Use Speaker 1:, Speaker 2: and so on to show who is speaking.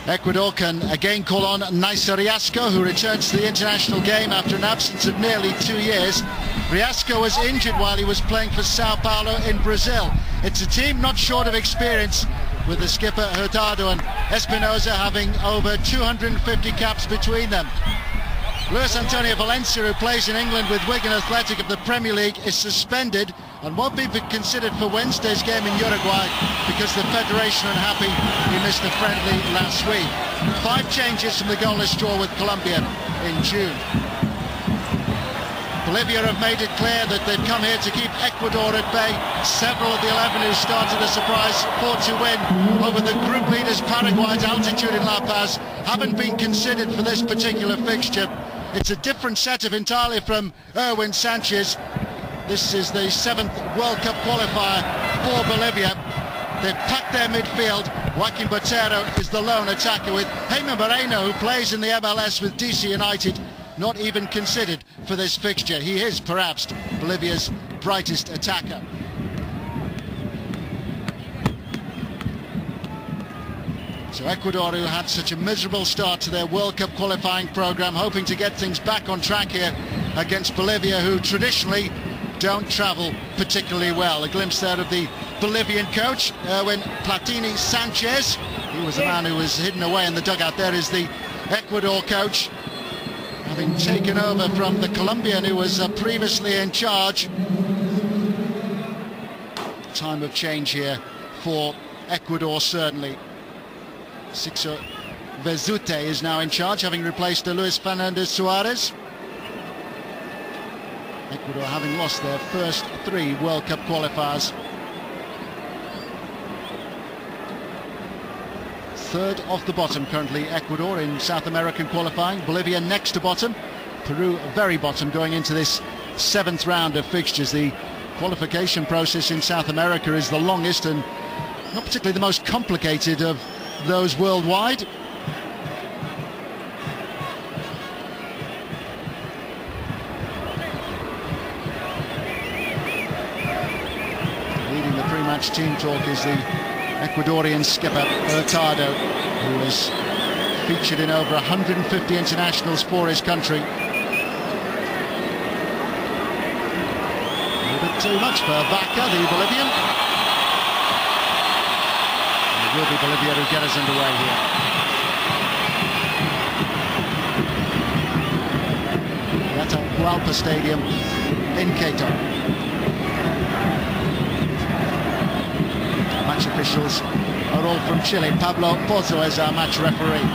Speaker 1: Ecuador can again call on Nacer Riasco, who returns to the international game after an absence of nearly 2 years. Riasco was injured while he was playing for Sao Paulo in Brazil. It's a team not short of experience, with the skipper Hurtado and Espinosa having over 250 caps between them. Luis Antonio Valencia, who plays in England with Wigan Athletic of the Premier League, is suspended and won't be considered for Wednesday's game in Uruguay because the federation are unhappy he missed a friendly last week. 5 changes from the goalless draw with Colombia in June. Bolivia have made it clear that they've come here to keep Ecuador at bay. Several of the 11 who started a surprise 4-2 win over the group leaders Paraguay at altitude in La Paz haven't been considered for this particular fixture. It's a different setup entirely from Erwin Sanchez. This is the 7th World Cup qualifier for Bolivia. They've packed their midfield. Joaquin Botero is the lone attacker, with Jaime Moreno, who plays in the MLS with DC United, not even considered for this fixture. He is perhaps Bolivia's brightest attacker. So Ecuador, who had such a miserable start to their World Cup qualifying programme, hoping to get things back on track here against Bolivia, who traditionally don't travel particularly well. A glimpse there of the Bolivian coach, Erwin Platini Sanchez. He was the man who was hidden away in the dugout. There is the Ecuador coach, having taken over from the Colombian who was previously in charge. Time of change here for Ecuador, certainly. Sixo Vezute is now in charge, having replaced Luis Fernandez Suarez. Ecuador having lost their first 3 World Cup qualifiers. 3rd off the bottom currently, Ecuador in South American qualifying. Bolivia next to bottom. Peru very bottom going into this 7th round of fixtures. The qualification process in South America is the longest and not particularly the most complicated of those worldwide. Leading the pre-match team talk is the Ecuadorian skipper Hurtado, who has featured in over 150 internationals for his country. A little bit too much for Vaca, the Bolivian. It will be Bolivia who get us underway here. Atahualpa Stadium in Quito. Match officials are all from Chile. Pablo Pozo is our match referee.